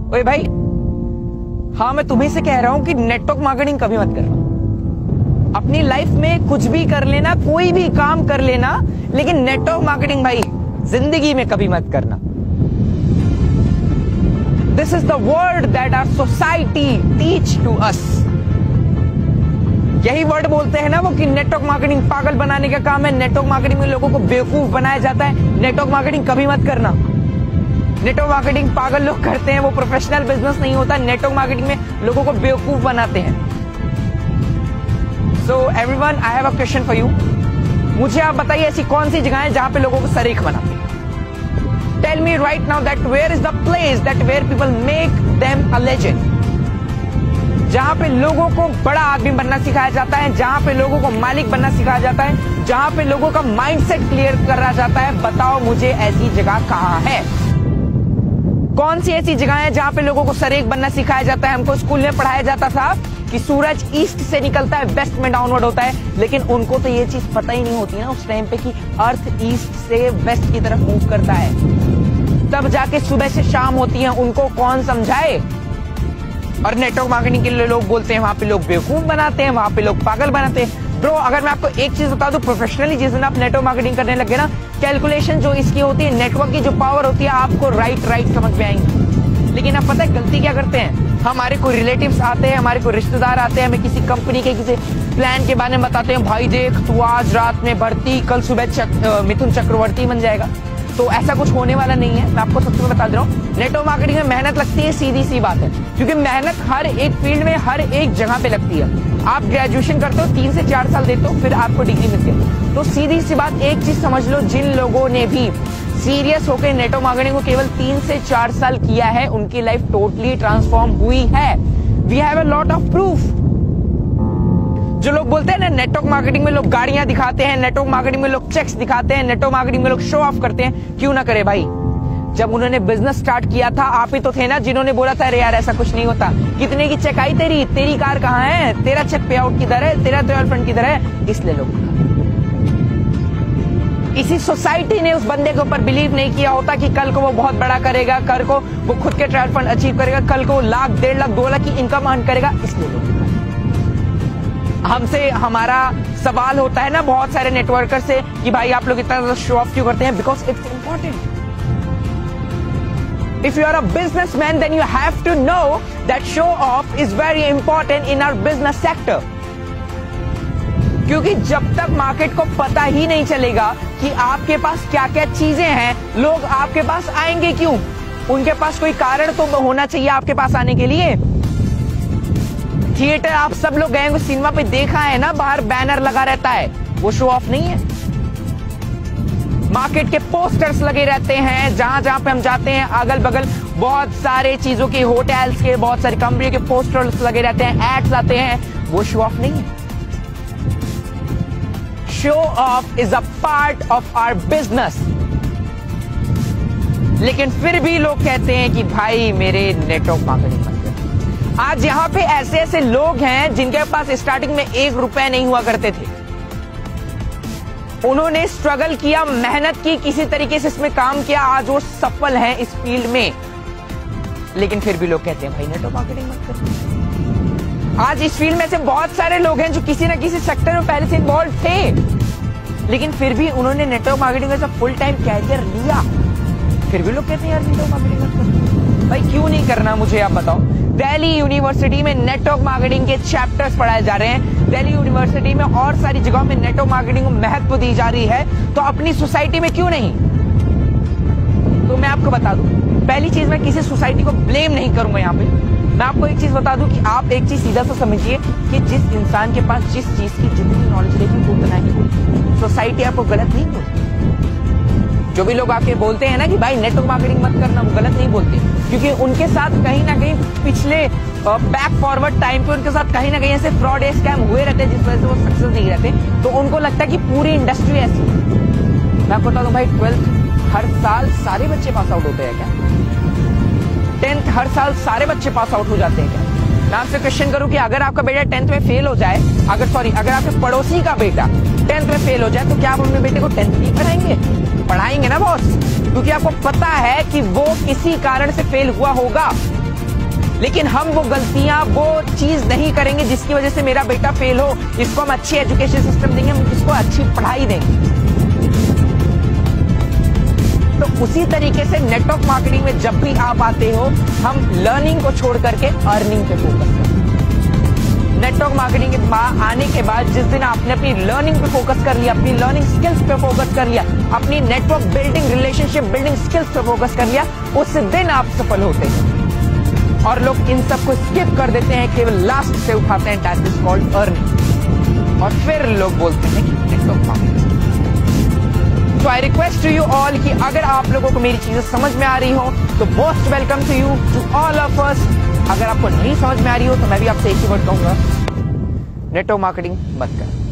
ओए भाई, हाँ मैं तुम्ही से कह रहा हूं कि नेटवर्क मार्केटिंग कभी मत करना। अपनी लाइफ में कुछ भी कर लेना, कोई भी काम कर लेना, लेकिन नेटवर्क मार्केटिंग भाई जिंदगी में कभी मत करना। This is the word that our society teach to us. यही वर्ड बोलते हैं ना वो कि नेटवर्क मार्केटिंग पागल बनाने का काम है, नेटवर्क मार्केटिंग में लोगों को बेवकूफ बनाया जाता है। नेटवर्क मार्केटिंग कभी मत करना। नेटवर्क मार्केटिंग पागल लोग करते हैं, वो प्रोफेशनल बिजनेस नहीं होता। नेटवर्क मार्केटिंग में लोगों को बेवकूफ बनाते हैं। So everyone, I have a question for you. मुझे आप बताइए ऐसी कौन सी जगह है जहां पे लोगों को सरीख बनाते हैं। Tell me right now that where is the place that where people make them a legend. जहां पे लोगों को बड़ा आदमी बनना सिखाया जाता है, जहां पे लोगों को मालिक बनना सिखाया जाता है, जहां पे लोगों का माइंडसेट क्लियर करा जाता है। बताओ मुझे ऐसी जगह कहां है? कौन सी ऐसी जगह है जहां पे लोगों को सरेख बनना सिखाया जाता है? हमको स्कूल में पढ़ाया जाता था कि सूरज ईस्ट से निकलता है, वेस्ट में डाउनवर्ड होता है, लेकिन उनको तो ये चीज पता ही नहीं होती ना उस टाइम पे कि अर्थ ईस्ट से वेस्ट की तरफ मूव करता है। तब जाके सुबह से शाम होती है, उनको कौन समझाए? और नेटवर्क मार्केटिंग के लिए लोग बोलते हैं वहां पे लोग बेवकूफ बनाते हैं, वहां पे लोग पागल बनाते हैं। ब्रो, अगर मैं आपको एक चीज बता दूं, प्रोफेशनली जिस दिन आप नेटवर्क मार्केटिंग करने लगे ना, कैलकुलेशन जो इसकी होती है, नेटवर्क की जो पावर होती है, आपको राइट समझ में आएंगी। लेकिन आप पता है गलती क्या करते हैं? हमारे कोई रिलेटिव्स आते हैं, हमारे कोई रिश्तेदार आते हैं, हमें किसी कंपनी के किसी प्लान के बारे में बताते हैं, भाई देख तू आज रात में भर्ती, कल सुबह मिथुन चक्रवर्ती बन जाएगा। तो ऐसा कुछ होने वाला नहीं है। मैं आपको सबसे पहले बता दे रहा हूँ, नेटवर्क मार्केटिंग में मेहनत लगती है, सीधी सी बात है, क्योंकि मेहनत हर एक फील्ड में हर एक जगह पे लगती है। आप ग्रेजुएशन करते हो, 3 से 4 साल देते हो, फिर आपको डिग्री मिलती है। तो सीधी सी बात, एक चीज समझ लो, जिन लोगों ने भी सीरियस होकर नेटवर्क मार्केटिंग को केवल 3 से 4 साल किया है, उनकी लाइफ टोटली ट्रांसफॉर्म हुई है। We have a lot of proof. जो लोग बोलते हैं ना नेटवर्क मार्केटिंग में लोग गाड़ियां दिखाते हैं, नेटवर्क मार्केटिंग में लोग चेक्स दिखाते हैं, नेटवर्क मार्केटिंग में लोग शो ऑफ करते हैं, क्यों ना करे भाई? जब उन्होंने बिजनेस स्टार्ट किया था, आप ही तो थे ना जिन्होंने बोला था अरे यार ऐसा कुछ नहीं होता। कितने की चेक आई तेरी कार कहाँ है, तेरा चेक पे आउट किधर है, तेरा ट्रेवल फंड किधर है? इसलिए लोग इसी सोसाइटी ने उस बंदे के ऊपर बिलीव नहीं किया होता कि कल को वो बहुत बड़ा करेगा, कल को वो खुद के ट्रेवल फंड अचीव करेगा, कल को 1 लाख 1.5 लाख 2 लाख की इनकम अर्न करेगा। इसलिए लोग हमसे हमारा सवाल होता है ना बहुत सारे नेटवर्कर से कि भाई आप लोग इतना शो ऑफ क्यों करते हैं? Because it's important. If you are a businessman then you have to know that show off is very important in our business sector. क्योंकि जब तक मार्केट को पता ही नहीं चलेगा कि आपके पास क्या क्या चीजें हैं, लोग आपके पास आएंगे क्यों? उनके पास कोई कारण तो होना चाहिए आपके पास आने के लिए। थिएटर आप सब लोग गए होंगे, सिनेमा पे देखा है ना, बाहर बैनर लगा रहता है, वो शो ऑफ नहीं है। मार्केट के पोस्टर्स लगे रहते हैं, जहां जहां पे हम जाते हैं अगल बगल बहुत सारे चीजों के, होटल्स के, बहुत सारी कंपनी के पोस्टर्स लगे रहते हैं, एड्स आते हैं, वो शो ऑफ नहीं है। Show off is a part of our business. लेकिन फिर भी लोग कहते हैं कि भाई मेरे नेटवर्क मार्केटिंग मत कर। आज यहां पे ऐसे ऐसे लोग हैं जिनके पास स्टार्टिंग में 1 रुपया नहीं हुआ करते थे। उन्होंने स्ट्रगल किया, मेहनत की, किसी तरीके से इसमें काम किया, आज वो सफल हैं इस फील्ड में। लेकिन फिर भी लोग कहते हैं भाई नेटवर्क मार्केटिंग मत कर। आज इस फील्ड में से बहुत सारे लोग हैं जो किसी ना किसी सेक्टर में पहले से इन्वॉल्व थे, लेकिन फिर भी उन्होंने नेटवर्क मार्केटिंग का फुल टाइम कैरियर लिया। फिर भी लोग कहते हैं यार नेटवर्क मार्केटिंग मत कर। भाई क्यों नहीं करना, मुझे आप बताओ। दिल्ली यूनिवर्सिटी में नेटवर्क मार्केटिंग के चैप्टर्स पढ़ाए जा रहे हैं, दिल्ली यूनिवर्सिटी में और सारी जगहों में नेटवर्क मार्केटिंग को महत्व दी जा रही है, तो अपनी सोसाइटी में क्यों नहीं? तो मैं आपको बता दूं, पहली चीज मैं किसी सोसाइटी को ब्लेम नहीं करूंगा यहाँ पे। मैं आपको एक चीज बता दूं कि आप एक चीज सीधा सा समझिए कि जिस इंसान के पास जिस चीज की जितनी नॉलेज रहेगी उतना ही बोलती। सोसाइटी आपको गलत नहीं बोलती। जो भी लोग आके बोलते हैं ना कि भाई नेटवर्क मार्केटिंग मत करना, वो गलत नहीं बोलते, क्योंकि उनके साथ कहीं ना कहीं पिछले बैक फॉरवर्ड टाइम पे उनके साथ कहीं ना कहीं ऐसे फ्रॉड स्कैम हुए रहते हैं जिस वजह से वो सक्सेस नहीं रहते। तो उनको लगता है कि पूरी इंडस्ट्री ऐसी है। मैं आपको बता दूं भाई, 12th हर साल सारे बच्चे पास आउट होते हैं क्या? 10th हर साल सारे बच्चे पास आउट हो जाते हैं क्या? मैं आपसे क्वेश्चन करूं कि अगर आपका बेटा 10th में फेल हो जाए, अगर आपके पड़ोसी का बेटा 10th में फेल हो जाए, तो क्या आप अपने बेटे को 10th नहीं पढ़ाएंगे? पढ़ाएंगे ना बॉस, क्योंकि आपको पता है कि वो किसी कारण से फेल हुआ होगा। लेकिन हम वो गलतियां, वो चीज नहीं करेंगे जिसकी वजह से मेरा बेटा फेल हो। इसको हम अच्छी एजुकेशन सिस्टम देंगे, हम इसको अच्छी पढ़ाई देंगे। तो उसी तरीके से नेटवर्क मार्केटिंग में जब भी आप आते हो, हम लर्निंग को छोड़ करके अर्निंग पे फोकस करते हैं। नेटवर्क मार्केटिंग के आने के बाद जिस दिन आपने अपनी लर्निंग पे फोकस कर लिया, अपनी लर्निंग स्किल्स पे फोकस कर लिया, अपनी network building, relationship building skills पे फोकस कर लिया, उस दिन आप सफल होते हैं। और लोग इन सबको स्किप कर देते हैं, केवल लास्ट से उठाते हैं, दैट इज कॉल्ड अर्निंग। और फिर लोग बोलते हैं कि नेटवर्क मार्केटिंग। तो I request to you all कि अगर आप लोगों को मेरी चीजें समझ में आ रही हो तो most welcome to you, to all of us. अगर आपको नहीं समझ में आ रही हो तो मैं भी आपसे एक ही वर्ड कहूंगा, नेटवर्क मार्केटिंग मत कर।